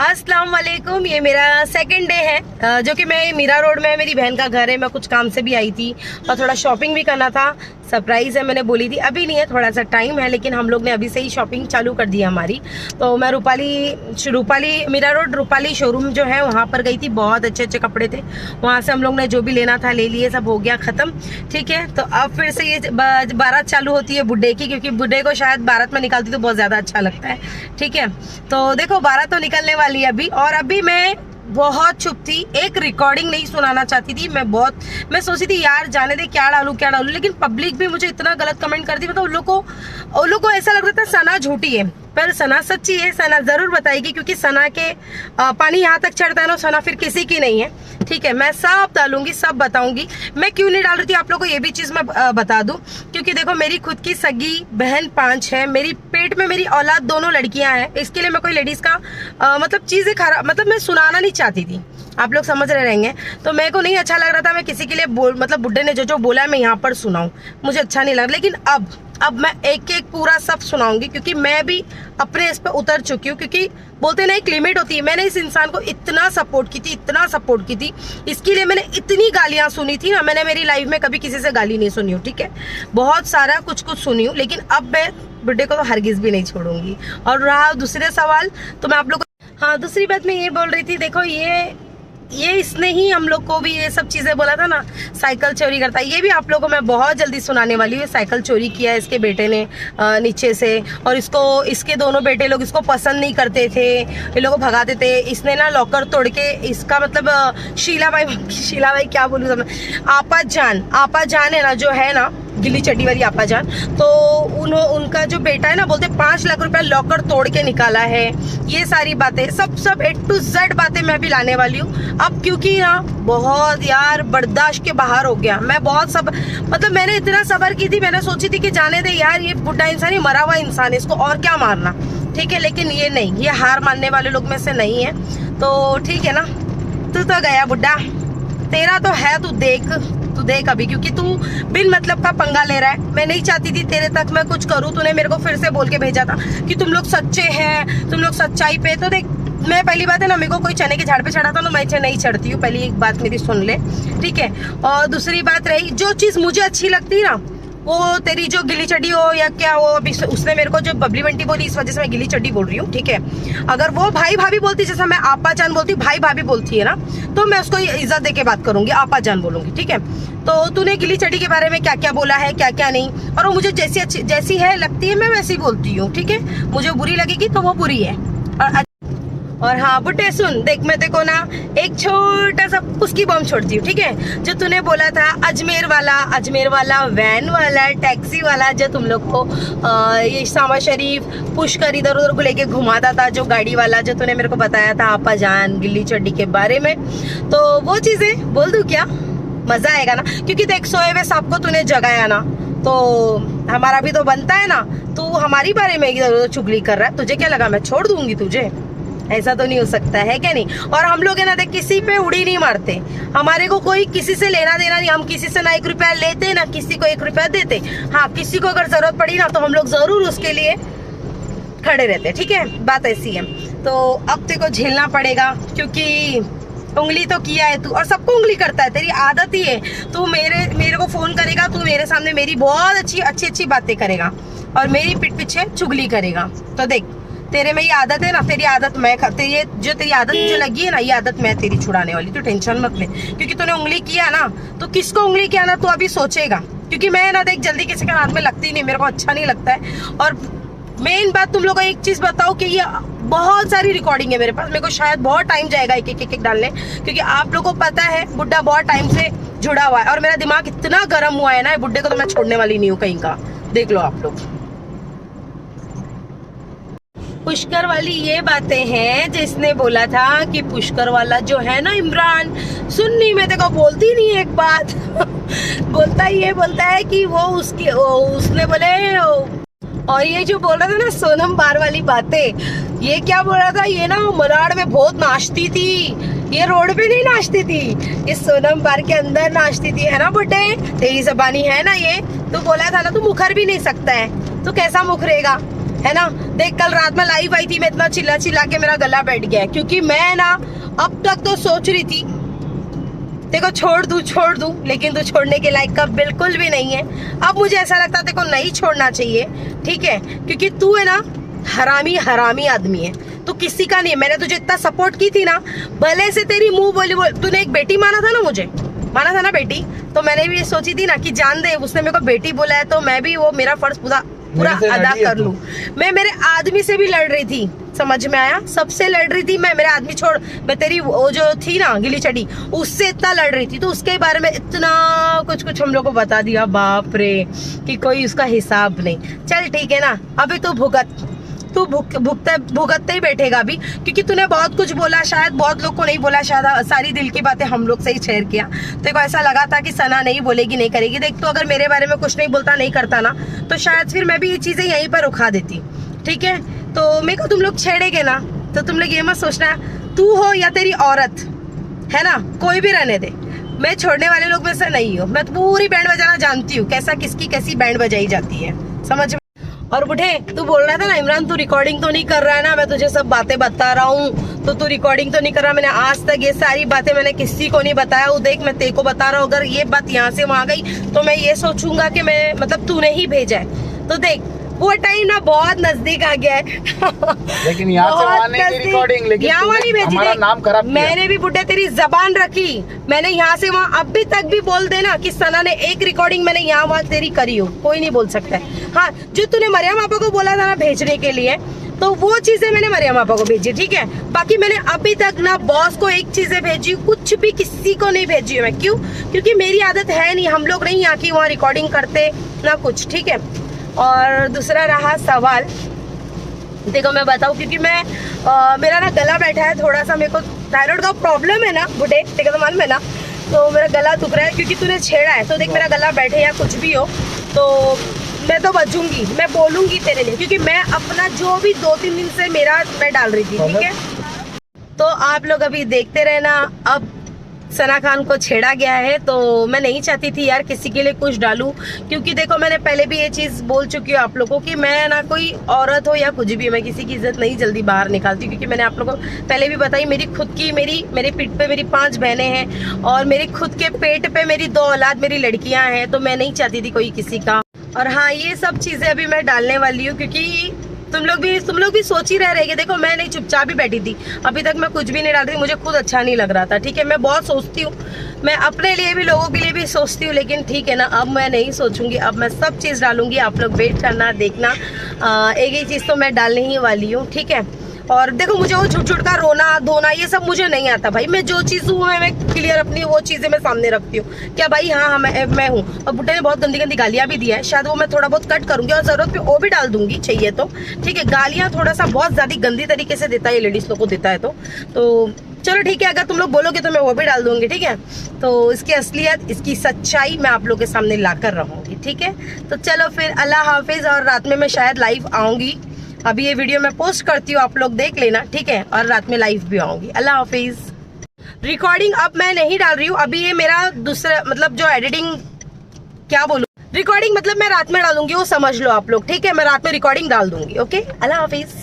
अस्सलाम वालेकुम। ये मेरा सेकंड डे है जो कि मैं मीरा रोड में, मेरी बहन का घर है। मैं कुछ काम से भी आई थी और थोड़ा शॉपिंग भी करना था। सरप्राइज है, मैंने बोली थी अभी नहीं है, थोड़ा सा टाइम है, लेकिन हम लोग ने अभी से ही शॉपिंग चालू कर दी है हमारी। तो मैं रूपाली मीरा रोड रूपाली शोरूम जो है वहाँ पर गई थी। बहुत अच्छे अच्छे कपड़े थे वहाँ से। हम लोग ने जो भी लेना था ले लिए, सब हो गया ख़त्म। ठीक है, तो अब फिर से ये बारात चालू होती है बुड्ढे की, क्योंकि बुड्ढे को शायद बारात में निकालती तो बहुत ज़्यादा अच्छा लगता है। ठीक है, तो देखो बारात तो निकलने वाली है अभी। और अभी मैं बहुत चुप थी, एक रिकॉर्डिंग नहीं सुनाना चाहती थी। मैं सोची थी यार जाने दे, क्या डालूं, लेकिन पब्लिक भी मुझे इतना गलत कमेंट करती। मतलब उन लोग को ऐसा लग रहा था सना झूठी है, पर सना सच्ची है। सना जरूर बताएगी, क्योंकि सना के पानी यहाँ तक चढ़ता है ना, सना फिर किसी की नहीं है। ठीक है, मैं सब डालूंगी, सब बताऊंगी। मैं क्यों नहीं डाल रही थी आप लोगों को ये भी चीज मैं बता दूं, क्योंकि देखो मेरी खुद की सगी बहन 5 है। मेरी पेट में मेरी औलाद दोनों लड़कियां हैं। इसके लिए मैं कोई लेडीज का मतलब चीजें खराब, मतलब मैं सुनाना नहीं चाहती थी। आप लोग समझ रहे रहेंगे। तो मेरे को नहीं अच्छा लग रहा था मैं किसी के लिए मतलब बुड्ढे ने जो बोला है मैं यहाँ पर सुनाऊं, मुझे अच्छा नहीं लग रहा। लेकिन अब मैं एक एक पूरा सब सुनाऊंगी, क्योंकि मैं भी अपने इस पे उतर चुकी हूँ। क्योंकि बोलते ना एक लिमिट होती है। मैंने इस इंसान को इतना सपोर्ट की थी, इसके लिए मैंने इतनी गालियां सुनी थी ना। मैंने मेरी लाइफ में कभी किसी से गाली नहीं सुनी हूँ। ठीक है, बहुत सारा कुछ सुनी हूँ, लेकिन अब मैं बुड्ढे को तो हरगिज भी नहीं छोड़ूंगी। और रहा दूसरे सवाल, तो मैं आप लोग हाँ, दूसरी बात मैं ये बोल रही थी, देखो ये इसने ही हम लोग को भी ये सब चीजें बोला था ना, साइकिल चोरी करता है। ये भी आप लोगों को मैं बहुत जल्दी सुनाने वाली हूँ। साइकिल चोरी किया इसके बेटे ने नीचे से, और इसके दोनों बेटे लोग इसको पसंद नहीं करते थे, ये लोग भगाते थे। इसने ना लॉकर तोड़ के, इसका मतलब शीला भाई क्या बोलूँ, आपा जान है ना, जो है ना गिल्ली चड्डी वाली आपा जान, तो उनका जो बेटा है ना, बोलते 5 लाख रुपया लॉकर तोड़ के निकाला है। ये सारी बातें सब A to Z बातें मैं भी लाने वाली हूँ अब, क्योंकि ना बहुत यार बर्दाश्त के बाहर हो गया। मैं बहुत मतलब मैंने इतना सब्र की थी। मैंने सोची थी कि जाने दे यार, ये बुढ़ा इंसान, ये मरा हुआ इंसान है, इसको और क्या मारना। ठीक है, लेकिन ये नहीं, ये हार मानने वाले लोग में से नहीं है। तो ठीक है ना, तू तो गया बुड्ढा, तेरा तो है, तू देख अभी, क्योंकि तू बिन मतलब का पंगा ले रहा है। मैं नहीं चाहती थी तेरे तक मैं कुछ करूं। तूने मेरे को फिर से बोल के भेजा था कि तुम लोग सच्चे हैं, तुम लोग सच्चाई पे। तो देख, मैं पहली बात है ना, मेरे को कोई चने के झाड़ पे चढ़ाता तो मैं नहीं चढ़ती हूँ। पहली एक बात मेरी सुन ले, ठीक है। और दूसरी बात रही, जो चीज मुझे अच्छी लगती है ना, वो तेरी जो गिल्ली चड्डी हो या क्या हो, अभी उसने मेरे को जो बबली बंटी बोली, इस वजह से मैं गिल्ली चड्डी बोल रही हूँ। ठीक है, अगर वो भाई भाभी बोलती, जैसा मैं आपा जान बोलती, भाई भाभी बोलती है ना, तो मैं उसको इज्जत दे के बात करूंगी, आपा जान बोलूंगी। ठीक है, तो तूने गिल्ली चड्डी के बारे में क्या क्या बोला है, क्या क्या नहीं, और वो मुझे जैसी है लगती है, मैं वैसी बोलती हूँ। ठीक है, मुझे बुरी लगेगी तो वो बुरी है। और हाँ बुड्ढे सुन, देख मैं देखो ना एक छोटा सा उसकी बम छोड़ती हूँ। ठीक है, जो तूने बोला था अजमेर वाला वैन वाला टैक्सी वाला, जो तुम लोग को ये शामा शरीफ पुष्कर इधर उधर को लेके घुमाता था, जो गाड़ी वाला, जो तूने मेरे को बताया था आपा जान गिल्ली चड्डी के बारे में, तो वो चीजें बोल दूं क्या? मजा आएगा ना, क्योंकि देख सोए हुए सांप को तूने जगाया ना, तो हमारा भी तो बनता है ना। तू हमारी बारे में इधर उधर चुगली कर रहा है, तुझे क्या लगा मैं छोड़ दूंगी तुझे? ऐसा तो नहीं हो सकता है, क्या नहीं। और हम लोग है ना, देख किसी पे उड़ी नहीं मारते। हमारे को कोई किसी से लेना देना नहीं। हम किसी से ना 1 रुपया लेते, ना किसी को 1 रुपया देते। हाँ, किसी को अगर जरूरत पड़ी ना, तो हम लोग जरूर उसके लिए खड़े रहते। ठीक है, बात ऐसी है। तो अब तेरे को झेलना पड़ेगा, क्योंकि उंगली तो किया है तू, और सबको उंगली करता है, तेरी आदत ही है। तू मेरे को फोन करेगा, तू मेरे सामने मेरी बहुत अच्छी बातें करेगा, और मेरी पीठ पीछे चुगली करेगा। तो देख, तेरे में ये आदत है ना, तेरी आदत तेरी आदत जो लगी है ना, ये आदत मैं तेरी छुड़ाने वाली। तो टेंशन मत ले, क्योंकि तूने उंगली किया ना, तो किसको उंगली किया ना, तू अभी सोचेगा। क्योंकि मैं ना देख जल्दी किसी के हाथ में लगती नहीं, मेरे को अच्छा नहीं लगता है। और मेन बात तुम लोग को एक चीज बताओ कि ये बहुत सारी रिकॉर्डिंग है मेरे पास। मेरे को शायद बहुत टाइम जाएगा एक डालने, क्योंकि आप लोगों को पता है बुड्ढा बहुत टाइम से जुड़ा हुआ है, और मेरा दिमाग इतना गर्म हुआ है ना, बुड्ढे को तो मैं छोड़ने वाली नहीं हूँ कहीं का। देख लो आप लोग, पुष्कर वाली ये बातें हैं जिसने बोला था कि पुष्कर वाला जो है ना इमरान, सुननी मैं देखो बोलती नहीं एक बात बोलता है कि वो उसने बोले। और ये जो बोल रहा था ना सोनम बार वाली बातें, ये क्या बोल रहा था, ये ना मलाड में बहुत नाचती थी, ये रोड पे नहीं नाचती थी, ये सोनम बार के अंदर नाचती थी, है ना बुड्ढे? तेरी जबानी है ना ये, तू बोला था ना तू मुखर भी नहीं सकता है, तो कैसा मुखरेगा? है ना। देख कल रात में लाइव आई थी, मैं इतना चिल्ला चिल्ला के मेरा गला बैठ गया, क्योंकि मैं ना अब तक तो सोच रही थी देखो छोड़ दूं, लेकिन तू छोड़ने के लायक का बिल्कुल भी नहीं है। अब मुझे ऐसा लगता है देखो नहीं छोड़ना चाहिए, ठीक है, क्योंकि तू है ना हरामी आदमी है, तू किसी का नहीं है। मैंने तुझे इतना सपोर्ट की थी ना, भले से तेरी मुंह बोली तूने एक बेटी माना था ना, मुझे माना था ना बेटी, तो मैंने भी ये सोची थी ना कि जान दे उसने मेरे को बेटी बोला है तो मैं भी वो मेरा फर्ज पूरा अदा कर लूं। मैं मेरे आदमी से भी लड़ रही थी, समझ में आया, सबसे लड़ रही थी मैं, मेरे आदमी छोड़, मैं तेरी वो जो थी ना गिली चढ़ी उससे इतना लड़ रही थी, तो उसके बारे में इतना कुछ हम लोग को बता दिया, बाप रे, कि कोई उसका हिसाब नहीं। चल ठीक है ना, अभी तो तू भुगतते ही बैठेगा अभी, क्योंकि तूने बहुत कुछ बोला, शायद बहुत लोग को नहीं बोला, शायद सारी दिल की बातें हम लोग से ही शेयर किया। तेरे को ऐसा लगा था कि सना नहीं बोलेगी, नहीं करेगी। देख तो अगर मेरे बारे में कुछ नहीं बोलता, नहीं करता ना, तो शायद फिर मैं भी ये चीजें यहीं पर रुका देती, ठीक है। तो मेरे को तुम लोग छेड़ेगे ना, तो तुम लोग ये मत सोचना तू हो या तेरी औरत है ना, कोई भी रहने दे, मैं छोड़ने वाले लोग में से नहीं हूँ। मैं पूरी बैंड बजाना जानती हूँ, कैसा किसकी कैसी बैंड बजाई जाती है, समझ। और बुढ़े तू बोल रहा था ना इमरान तू रिकॉर्डिंग तो नहीं कर रहा है ना, मैं तुझे सब बातें बता रहा हूँ, तो तू रिकॉर्डिंग तो नहीं कर रहा। मैंने आज तक ये सारी बातें मैंने किसी को नहीं बताया, वो देख मैं तेरे को बता रहा हूँ। अगर ये बात यहाँ से वहां गई तो मैं ये सोचूंगा कि मैं मतलब तूने ही भेजा है। तो देख वो टाइम ना बहुत नजदीक आ गया है लेकिन यहाँ से वहाँ नहीं की रिकॉर्डिंग, लेकिन यहाँ वहाँ नहीं भेजी, हमारा नाम खराब किया। मैंने भी बुढ़े तेरी जबान रखी, मैंने यहाँ से वहाँ अभी तक भी बोल देना कि सना ने एक रिकॉर्डिंग मैंने यहाँ वहाँ तेरी करी हो, कोई नहीं बोल सकता है। हाँ जो तूने मरियम आपा को बोला था ना भेजने के लिए, तो वो चीजें मैंने मरियम आपा को भेजी, ठीक है। बाकी मैंने अभी तक ना बॉस को एक चीजें भेजी, कुछ भी किसी को नहीं भेजी मैं। क्यों? क्योंकि मेरी आदत है नहीं, हम लोग नहीं यहाँ की वहाँ रिकॉर्डिंग करते ना कुछ, ठीक है। और दूसरा रहा सवाल, देखो मैं बताऊं, क्योंकि मैं मेरा ना गला बैठा है थोड़ा सा, मेरे को थायराइड का प्रॉब्लम है ना बुढ़े, ठीक है, तो मालूम है ना, तो मेरा गला दुख रहा है क्योंकि तूने छेड़ा है। तो देख मेरा गला बैठे या कुछ भी हो तो मैं तो बचूंगी, मैं बोलूंगी तेरे लिए, क्योंकि मैं अपना जो भी 2-3 दिन से मैं डाल रही थी, ठीक है। तो आप लोग अभी देखते रहना। अब सना खान को छेड़ा गया है, तो मैं नहीं चाहती थी यार किसी के लिए कुछ डालूं, क्योंकि देखो मैंने पहले भी ये चीज बोल चुकी हूँ आप लोगों को कि मैं ना कोई औरत हो या कुछ भी, मैं किसी की इज्जत नहीं जल्दी बाहर निकालती, क्योंकि मैंने आप लोगों को पहले भी बताई, मेरी खुद की मेरे पीठ पे मेरी 5 बहनें हैं और मेरे खुद के पेट पे मेरी 2 औलाद मेरी लड़कियां हैं, तो मैं नहीं चाहती थी कोई किसी का। और हाँ ये सब चीजें अभी मैं डालने वाली हूँ, क्योंकि तुम लोग भी सोच ही रहे कि देखो मैं नहीं चुपचाप ही बैठी थी, अभी तक मैं कुछ भी नहीं डाल रही, मुझे खुद अच्छा नहीं लग रहा था, ठीक है। मैं बहुत सोचती हूँ, मैं अपने लिए भी लोगों के लिए भी सोचती हूँ, लेकिन ठीक है ना, अब मैं नहीं सोचूंगी, अब मैं सब चीज डालूंगी। आप लोग वेट करना, देखना, एक ही चीज तो मैं डालने ही वाली हूँ, ठीक है। और देखो मुझे वो झूठ का रोना धोना ये सब मुझे नहीं आता भाई, मैं जो चीज हूँ मैं क्लियर अपनी वो चीजें मैं सामने रखती हूँ। क्या भाई हाँ मैं हूँ। और बुड्ढे ने बहुत गंदी गंदी गालियां भी दी है, शायद वो मैं थोड़ा बहुत कट करूंगी और जरूरत पे वो भी डाल दूंगी चाहिए तो, ठीक है। गालियां थोड़ा सा बहुत ज्यादा गंदी तरीके से देता है लेडीज लोग को देता है, तो चलो ठीक है, अगर तुम लोग बोलोगे तो मैं वो भी डाल दूंगी, ठीक है। तो इसकी असलियत इसकी सच्चाई मैं आप लोग के सामने ला कर रहूंगी, ठीक है। तो चलो फिर अल्लाह हाफिज। और रात में मैं शायद लाइव आऊंगी, अभी ये वीडियो मैं पोस्ट करती हूँ, आप लोग देख लेना, ठीक है। और रात में लाइव भी आऊंगी। अल्लाह हाफिज। रिकॉर्डिंग अब मैं नहीं डाल रही हूँ, अभी ये मेरा दूसरा मतलब जो एडिटिंग क्या बोलूँ, रिकॉर्डिंग मतलब मैं रात में डालूंगी, वो समझ लो आप लोग, ठीक है। मैं रात में रिकॉर्डिंग डाल दूंगी, ओके। अल्लाह हाफिज।